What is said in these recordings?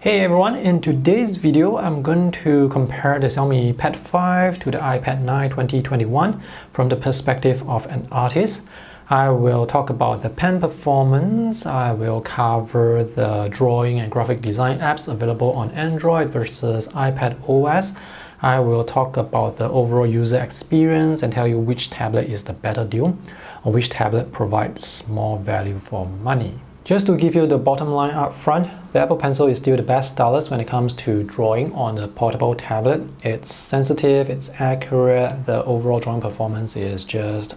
Hey everyone, in today's video I'm going to compare the Xiaomi Pad 5 to the iPad 9 2021 from the perspective of an artist. I will talk about the pen performance, I will cover the drawing and graphic design apps available on Android versus iPad OS. I will talk about the overall user experience and tell you which tablet is the better deal or which tablet provides more value for money. Just to give you the bottom line up front, the Apple Pencil is still the best stylus when it comes to drawing on a portable tablet. It's sensitive, it's accurate, the overall drawing performance is just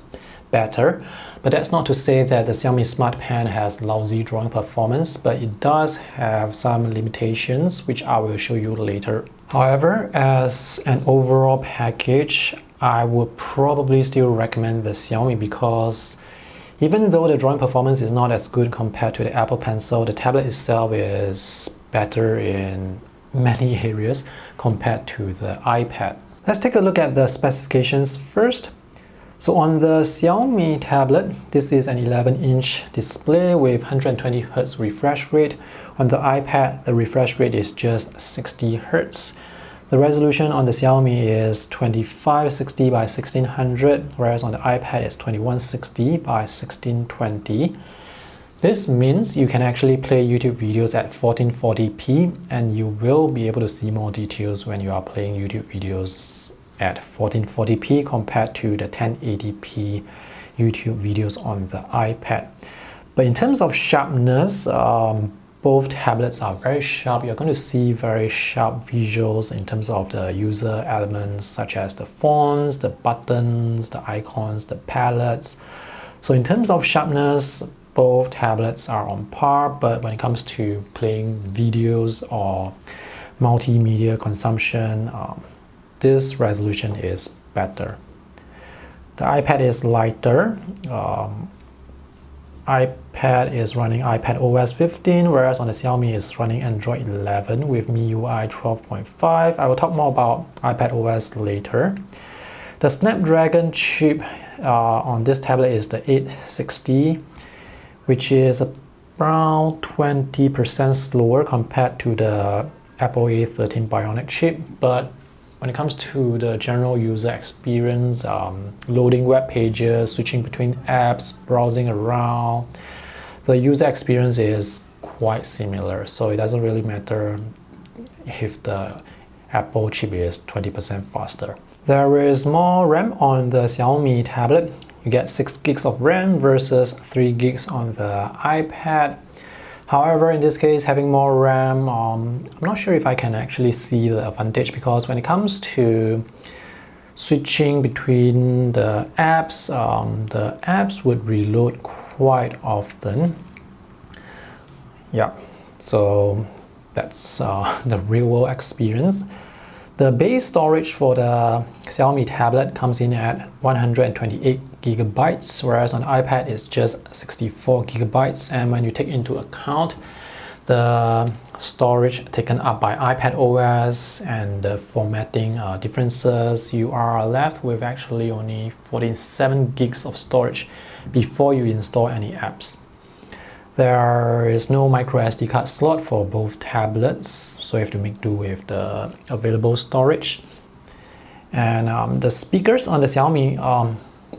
better. But that's not to say that the Xiaomi Smart Pen has lousy drawing performance, but it does have some limitations, which I will show you later. However, as an overall package, I would probably still recommend the Xiaomi because even though the drawing performance is not as good compared to the Apple Pencil, the tablet itself is better in many areas compared to the iPad. Let's take a look at the specifications first. So on the Xiaomi tablet, this is an 11-inch display with 120Hz refresh rate. On the iPad, the refresh rate is just 60Hz. The resolution on the Xiaomi is 2560 by 1600, whereas on the iPad it's 2160 by 1620. This means you can actually play YouTube videos at 1440p, and you will be able to see more details when you are playing YouTube videos at 1440p compared to the 1080p YouTube videos on the iPad. But in terms of sharpness, both tablets are very sharp. You're going to see very sharp visuals in terms of the user elements such as the fonts, the buttons, the icons, the palettes. So in terms of sharpness, both tablets are on par, but when it comes to playing videos or multimedia consumption, this resolution is better. The iPad is lighter. iPad is running iPad OS 15, whereas on the Xiaomi is running Android 11 with MIUI 12.5. I will talk more about iPad OS later. The Snapdragon chip on this tablet is the 860, which is around 20% slower compared to the Apple A13 Bionic chip, but when it comes to the general user experience, loading web pages, switching between apps, browsing around, the user experience is quite similar. So it doesn't really matter if the Apple chip is 20% faster. There is more RAM on the Xiaomi tablet. You get 6 gigs of RAM versus 3 gigs on the iPad. However, in this case, having more RAM, I'm not sure if I can actually see the advantage, because when it comes to switching between the apps would reload quite often. Yeah, so that's the real world experience. The base storage for the Xiaomi tablet comes in at 128 gigabytes, whereas on iPad it's just 64 gigabytes. And when you take into account the storage taken up by iPad OS and the formatting differences, you are left with actually only 47 gigs of storage before you install any apps. There is no micro SD card slot for both tablets, so you have to make do with the available storage. And the speakers on the Xiaomi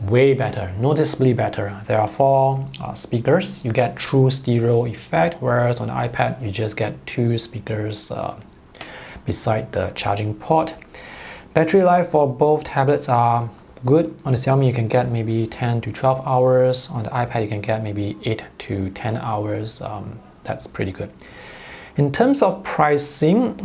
way better, noticeably better. There are 4 speakers. You get true stereo effect, whereas on the iPad you just get 2 speakers beside the charging port. Battery life for both tablets are good. On the Xiaomi you can get maybe 10 to 12 hours. On the iPad you can get maybe 8 to 10 hours. That's pretty good. In terms of pricing,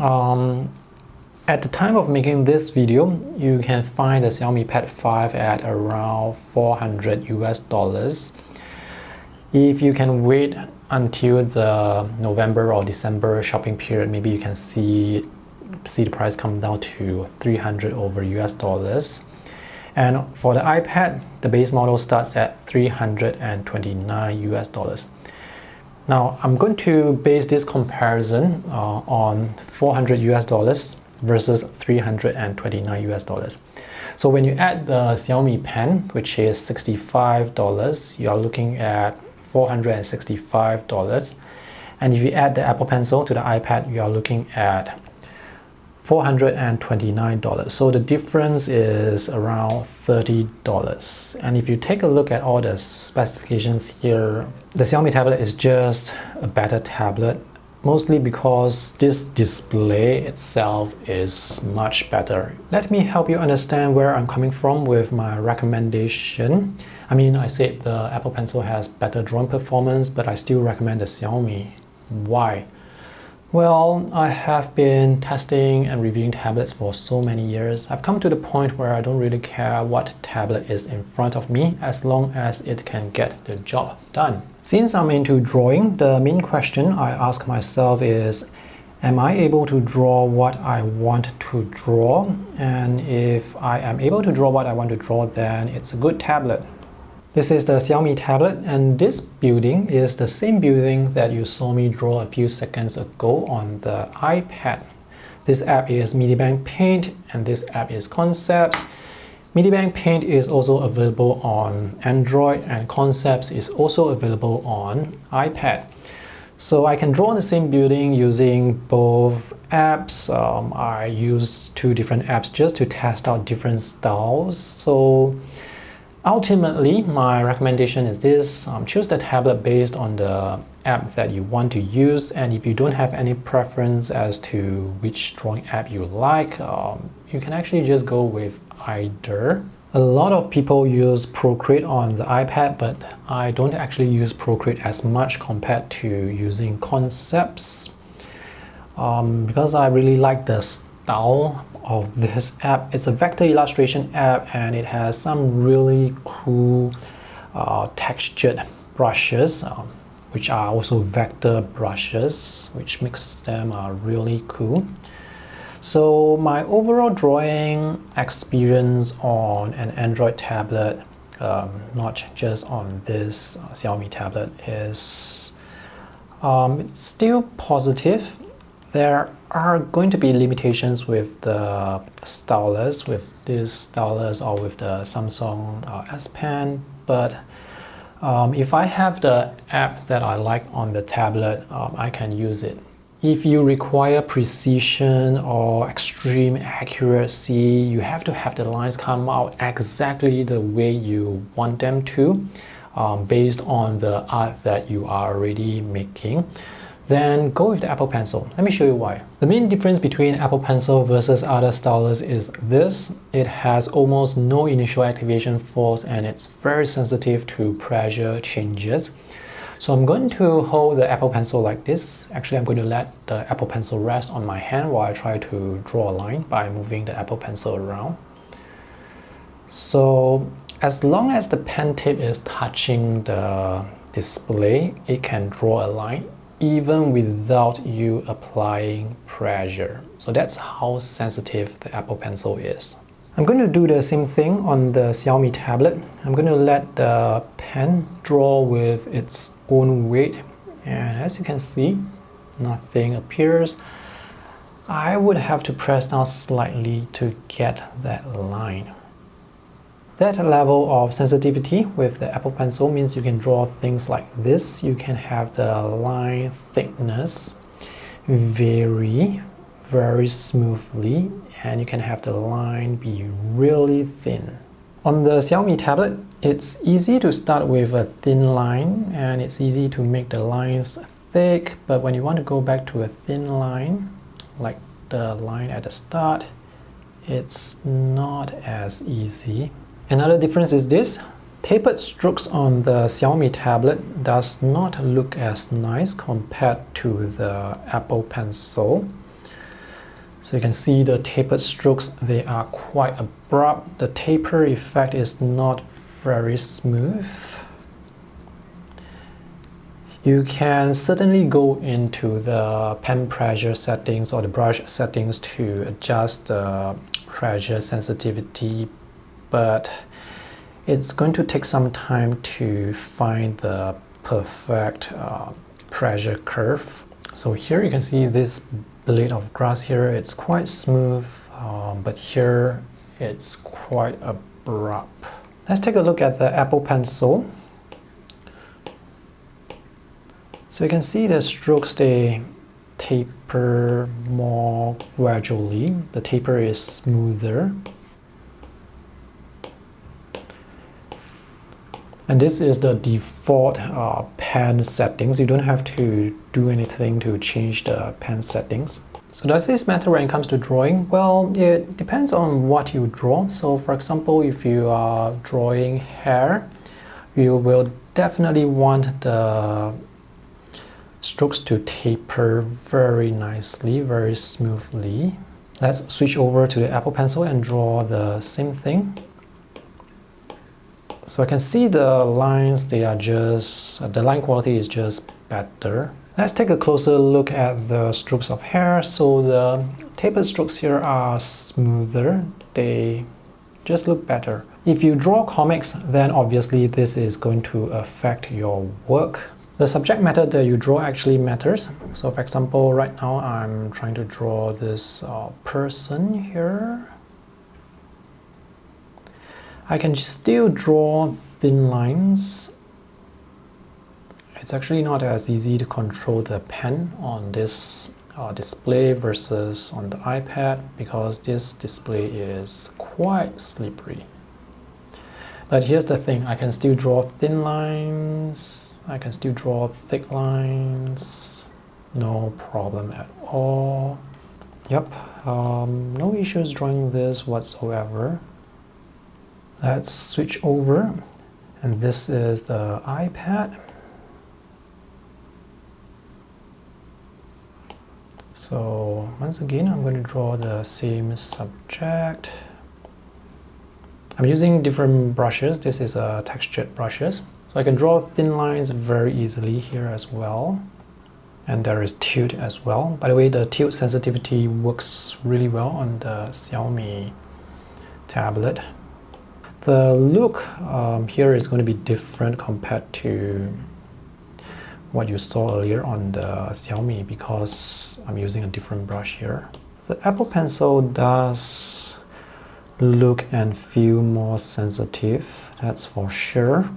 at the time of making this video, you can find the Xiaomi Pad 5 at around $400 US. If you can wait until the November or December shopping period, maybe you can see the price come down to $300 over US. And for the iPad, the base model starts at $329 US. Now, I'm going to base this comparison on $400 US versus $329 US. So when you add the Xiaomi Pen, which is $65, you are looking at $465. And if you add the Apple Pencil to the iPad, you are looking at $429. So the difference is around $30. And if you take a look at all the specifications here, the Xiaomi tablet is just a better tablet, mostly because this display itself is much better. Let me help you understand where I'm coming from with my recommendation. I mean, I said the Apple Pencil has better drawing performance, but I still recommend the Xiaomi. Why? Well, I have been testing and reviewing tablets for so many years. I've come to the point where I don't really care what tablet is in front of me as long as it can get the job done. Since I'm into drawing, the main question I ask myself is, am I able to draw what I want to draw? And if I am able to draw what I want to draw, then it's a good tablet. This is the Xiaomi tablet, and this building is the same building that you saw me draw a few seconds ago on the iPad. This app is Medibank Paint, and this app is Concepts. Medibank Paint is also available on Android, and Concepts is also available on iPad. So I can draw the same building using both apps. I use two different apps just to test out different styles. So ultimately, my recommendation is this: choose the tablet based on the app that you want to use, and if you don't have any preference as to which drawing app you like, you can actually just go with either. A lot of people use Procreate on the iPad, but I don't actually use Procreate as much compared to using Concepts because I really like the style of this app. It's a vector illustration app, and it has some really cool textured brushes, which are also vector brushes, which makes them really cool. So my overall drawing experience on an Android tablet, not just on this Xiaomi tablet, is it's still positive. There are going to be limitations with the Stylus, with this Stylus or with the Samsung S Pen, but if I have the app that I like on the tablet, I can use it. If you require precision or extreme accuracy, you have to have the lines come out exactly the way you want them to, based on the art that you are already making. Then go with the Apple Pencil. Let me show you why. The main difference between Apple Pencil versus other stylus is this: it has almost no initial activation force, and it's very sensitive to pressure changes. So I'm going to hold the Apple Pencil like this. Actually, I'm going to let the Apple Pencil rest on my hand while I try to draw a line by moving the Apple Pencil around. So as long as the pen tip is touching the display, it can draw a line even without you applying pressure. So that's how sensitive the Apple Pencil is. I'm going to do the same thing on the Xiaomi tablet. I'm going to let the pen draw with its own weight, and as you can see, nothing appears. I would have to press down slightly to get that line. That level of sensitivity with the Apple Pencil means you can draw things like this. You can have the line thickness vary very smoothly, and you can have the line be really thin. On the Xiaomi tablet, it's easy to start with a thin line, and it's easy to make the lines thick, but when you want to go back to a thin line, like the line at the start, it's not as easy. Another difference is this: tapered strokes on the Xiaomi tablet does not look as nice compared to the Apple Pencil. So you can see the tapered strokes, they are quite abrupt. The taper effect is not very smooth. You can certainly go into the pen pressure settings or the brush settings to adjust the pressure sensitivity, but it's going to take some time to find the perfect pressure curve. So here you can see this blade of grass here, it's quite smooth, but here it's quite abrupt. Let's take a look at the Apple Pencil. So you can see the strokes, they taper more gradually. The taper is smoother. And this is the default pen settings. You don't have to do anything to change the pen settings. So does this matter when it comes to drawing? Well, it depends on what you draw. So for example, if you are drawing hair, you will definitely want the strokes to taper very nicely, very smoothly. Let's switch over to the Apple Pencil and draw the same thing. So I can see the lines, they are just, the line quality is just better. Let's take a closer look at the strokes of hair. So the tapered strokes here are smoother, they just look better. If you draw comics, then obviously this is going to affect your work. The subject matter that you draw actually matters. So for example, right now I'm trying to draw this person here. I can still draw thin lines. It's actually not as easy to control the pen on this display versus on the iPad because this display is quite slippery. But here's the thing, I can still draw thin lines, I can still draw thick lines, no problem at all. Yep, no issues drawing this whatsoever. Let's switch over, and this is the iPad. So once again, I'm going to draw the same subject. I'm using different brushes. This is textured brushes. So I can draw thin lines very easily here as well. And there is tilt as well. By the way, the tilt sensitivity works really well on the Xiaomi tablet. The look here is going to be different compared to what you saw earlier on the Xiaomi because I'm using a different brush here. The Apple Pencil does look and feel more sensitive, that's for sure.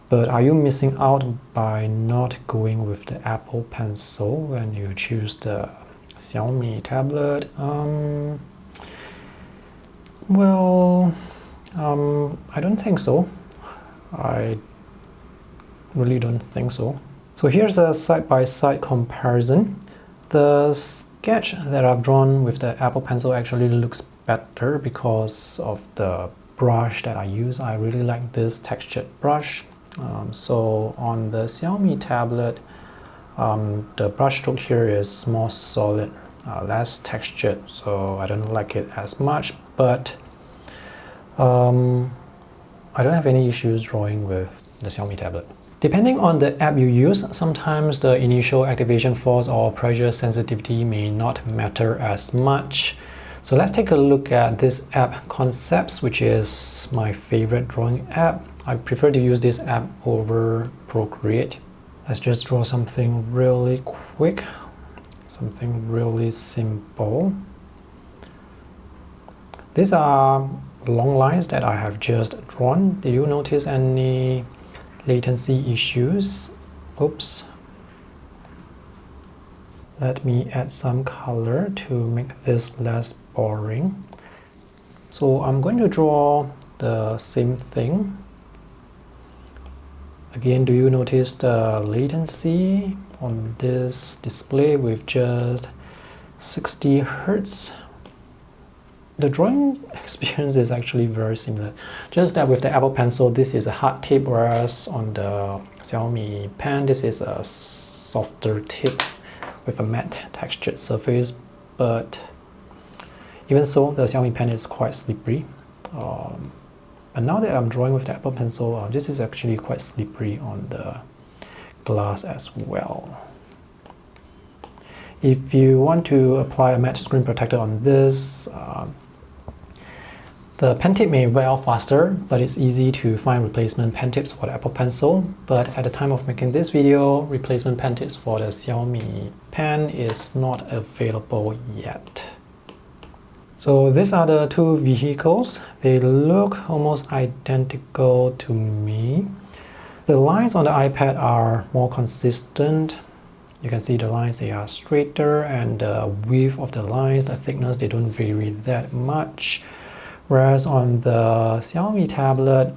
But are you missing out by not going with the Apple Pencil when you choose the Xiaomi tablet? Well, I don't think so. I really don't think so. So here's a side-by-side comparison. The sketch that I've drawn with the Apple Pencil actually looks better because of the brush that I use. I really like this textured brush. So on the Xiaomi tablet, the brush stroke here is more solid, less textured, so I don't like it as much, but I don't have any issues drawing with the Xiaomi tablet. Depending on the app you use, sometimes the initial activation force or pressure sensitivity may not matter as much. So let's take a look at this app Concepts, which is my favorite drawing app. I prefer to use this app over Procreate. Let's just draw something really quick, something really simple. These are long lines that I have just drawn. Did you notice any latency issues? Oops. Let me add some color to make this less boring. So I'm going to draw the same thing. Again, do you notice the latency on this display with just 60 Hertz? The drawing experience is actually very similar. Just that with the Apple Pencil, this is a hard tip, whereas on the Xiaomi Pen, this is a softer tip with a matte textured surface. But even so, the Xiaomi Pen is quite slippery. And now that I'm drawing with the Apple Pencil, this is actually quite slippery on the glass as well. If you want to apply a matte screen protector on this, the pen tip may wear off faster, but it's easy to find replacement pen tips for the Apple Pencil. But at the time of making this video, replacement pen tips for the Xiaomi Pen is not available yet. So these are the two vehicles. They look almost identical to me. The lines on the iPad are more consistent. You can see the lines, they are straighter, and the width of the lines, the thickness, they don't vary that much. Whereas on the Xiaomi tablet,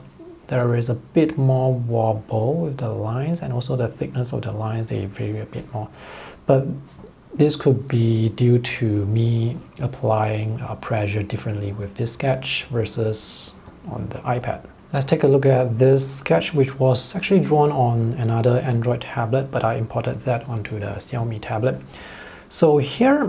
there is a bit more wobble with the lines, and also the thickness of the lines, they vary a bit more. But this could be due to me applying pressure differently with this sketch versus on the iPad. Let's take a look at this sketch, which was actually drawn on another Android tablet, but I imported that onto the Xiaomi tablet. So here,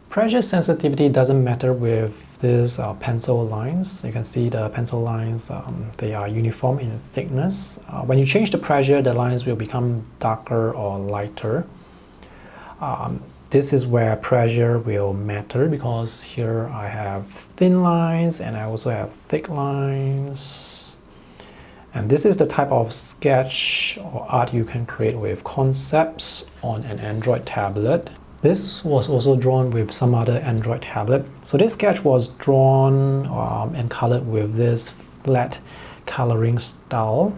pressure sensitivity doesn't matter with these pencil lines. You can see the pencil lines, they are uniform in thickness. When you change the pressure, the lines will become darker or lighter. This is where pressure will matter, because here I have thin lines and I also have thick lines. And this is the type of sketch or art you can create with concepts on an Android tablet. This was also drawn with some other Android tablet. So this sketch was drawn and colored with this flat coloring style,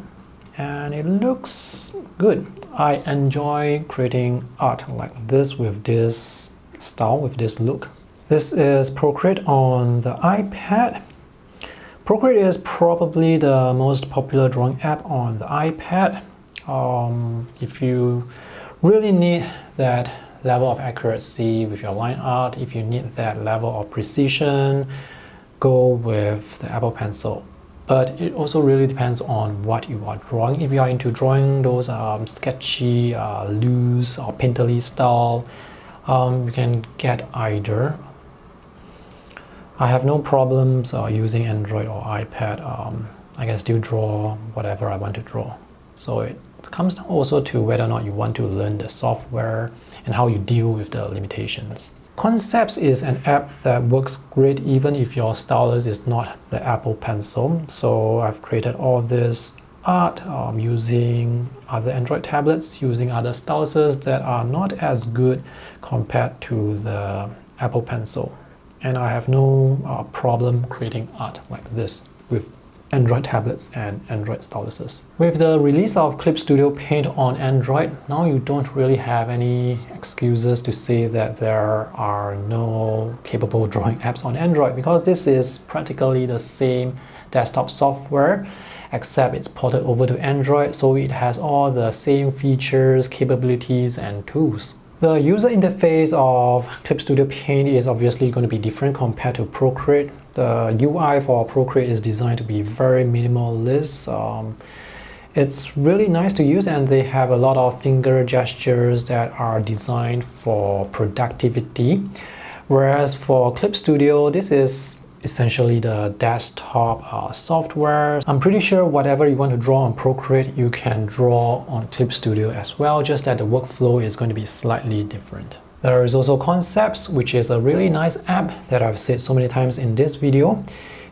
and it looks good. I enjoy creating art like this with this style, with this look. This is Procreate on the iPad. Procreate is probably the most popular drawing app on the iPad. If you really need that level of accuracy with your line art, if you need that level of precision, go with the Apple Pencil. But it also really depends on what you are drawing. If you are into drawing those sketchy, loose or painterly style, you can get either. I have no problems using Android or iPad. I can still draw whatever I want to draw. So it comes down also to whether or not you want to learn the software and how you deal with the limitations. Concepts is an app that works great even if your stylus is not the Apple Pencil. So I've created all this art using other Android tablets, using other styluses that are not as good compared to the Apple Pencil. And I have no problem creating art like this with Android tablets and Android styluses. With the release of Clip Studio Paint on Android, now you don't really have any excuses to say that there are no capable drawing apps on Android, because this is practically the same desktop software, except it's ported over to Android, so it has all the same features, capabilities, and tools. The user interface of Clip Studio Paint is obviously going to be different compared to Procreate. The UI for Procreate is designed to be very minimalist. It's really nice to use, and they have a lot of finger gestures that are designed for productivity. Whereas for Clip Studio, this is essentially the desktop software. I'm pretty sure whatever you want to draw on Procreate, you can draw on Clip Studio as well, just that the workflow is going to be slightly different. There is also Concepts, which is a really nice app that I've said so many times in this video.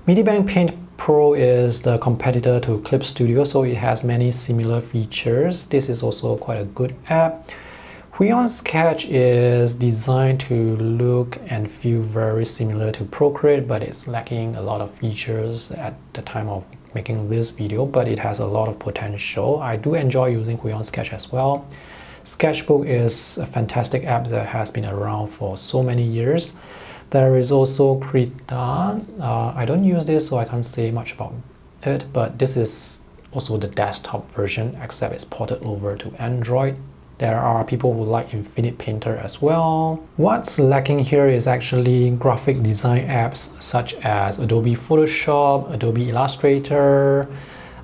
Medibank Paint Pro is the competitor to Clip Studio, so it has many similar features. This is also quite a good app. Huion Sketch is designed to look and feel very similar to Procreate, but it's lacking a lot of features at the time of making this video, but it has a lot of potential. I do enjoy using Huion Sketch as well. Sketchbook is a fantastic app that has been around for so many years. There is also Krita. I don't use this, so I can't say much about it, but this is also the desktop version, except it's ported over to Android. There are people who like Infinite Painter as well. What's lacking here is actually graphic design apps such as Adobe Photoshop, Adobe Illustrator,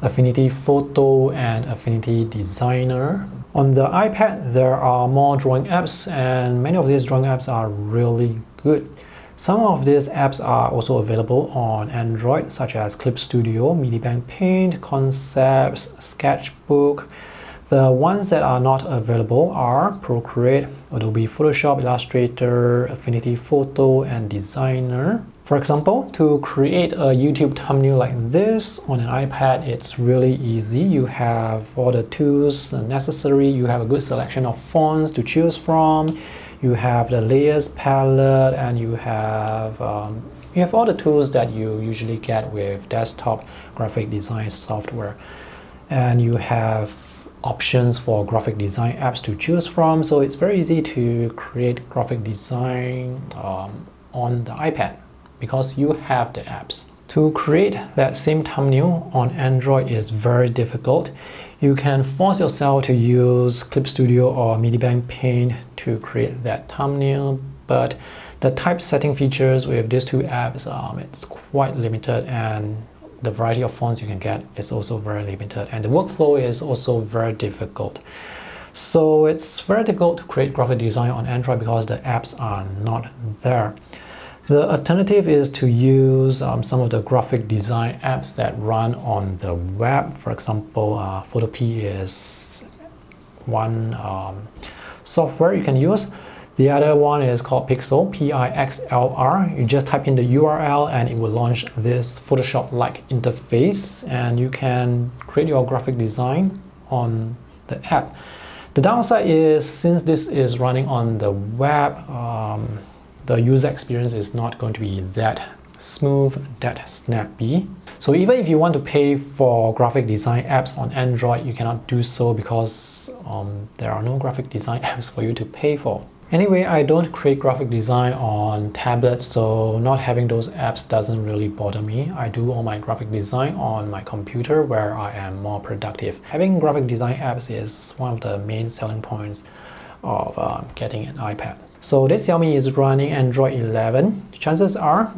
Affinity Photo, and Affinity Designer. On the iPad, there are more drawing apps, and many of these drawing apps are really good. Some of these apps are also available on Android, such as Clip Studio, Medibank Paint, Concepts, Sketchbook. The ones that are not available are Procreate, Adobe Photoshop, Illustrator, Affinity Photo, and Designer. For example, to create a YouTube thumbnail like this on an iPad, it's really easy. You have all the tools necessary, you have a good selection of fonts to choose from, You have the layers palette, and you have all the tools that you usually get with desktop graphic design software, and you have options for graphic design apps to choose from. So it's very easy to create graphic design on the iPad because you have the apps. To create that same thumbnail on Android is very difficult. You can force yourself to use Clip Studio or MediaBang Paint to create that thumbnail, but the typesetting features with these two apps, it's quite limited, and the variety of fonts you can get is also very limited, and the workflow is also very difficult. So it's very difficult to create graphic design on Android because the apps are not there. The alternative is to use some of the graphic design apps that run on the web. For example, Photopea is one software you can use. The other one is called Pixel, Pixlr. You just type in the URL and it will launch this Photoshop-like interface, and you can create your graphic design on the app. The downside is, since this is running on the web, the user experience is not going to be that smooth, that snappy. So even if you want to pay for graphic design apps on Android, you cannot do so because there are no graphic design apps for you to pay for. Anyway, I don't create graphic design on tablets, so not having those apps doesn't really bother me. I do all my graphic design on my computer where I am more productive. Having graphic design apps is one of the main selling points of getting an iPad. So this Xiaomi is running Android 11. Chances are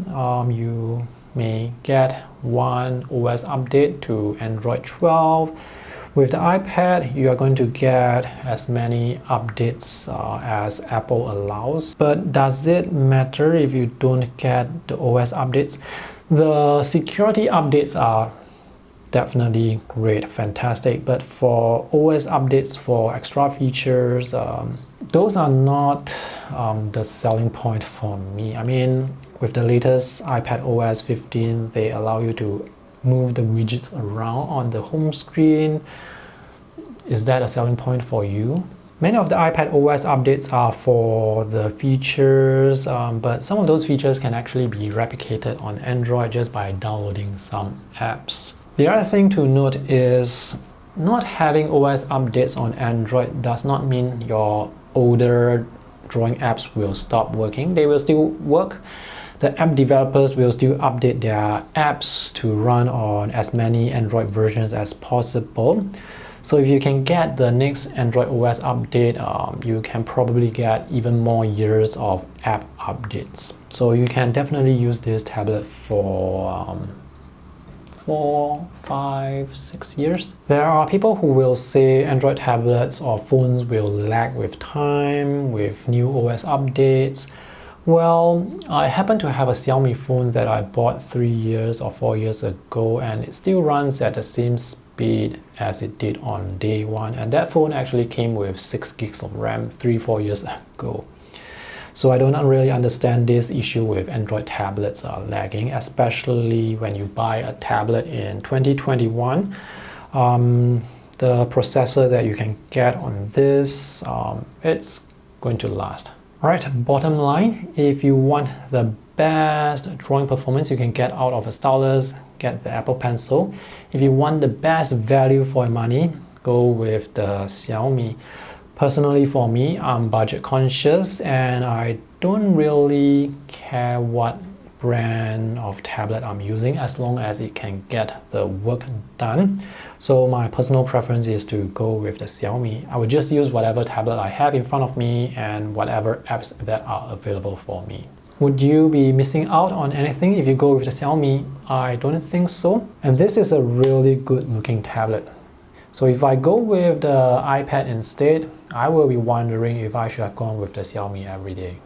you may get one OS update to Android 12. With the iPad, you are going to get as many updates as Apple allows. But does it matter if you don't get the OS updates? The security updates are definitely great, fantastic. But for OS updates for extra features, those are not the selling point for me. I mean, with the latest iPad OS 15, they allow you to move the widgets around on the home screen. Is that a selling point for you? Many of the iPad OS updates are for the features, but some of those features can actually be replicated on Android just by downloading some apps. The other thing to note is not having OS updates on Android does not mean your older drawing apps will stop working. They will still work. The app developers will still update their apps to run on as many Android versions as possible. So if you can get the next Android OS update, you can probably get even more years of app updates. So you can definitely use this tablet for 4, 5, 6 years. There are people who will say Android tablets or phones will lag with time, with new OS updates. Well, I happen to have a Xiaomi phone that I bought 3 years or 4 years ago, and it still runs at the same speed as it did on day one. And that phone actually came with 6 gigs of RAM 3-4 years ago. So I don't really understand this issue with Android tablets lagging, especially when you buy a tablet in 2021. The processor that you can get on this, it's going to last. Alright, bottom line, if you want the best drawing performance you can get out of a stylus, get the Apple Pencil. If you want the best value for your money, go with the Xiaomi. Personally, for me, I'm budget conscious and I don't really care what brand of tablet I'm using as long as it can get the work done. So my personal preference is to go with the Xiaomi. I would just use whatever tablet I have in front of me and whatever apps that are available for me. Would you be missing out on anything if you go with the Xiaomi? I don't think so. And this is a really good looking tablet. So if I go with the iPad instead, I will be wondering if I should have gone with the Xiaomi every day.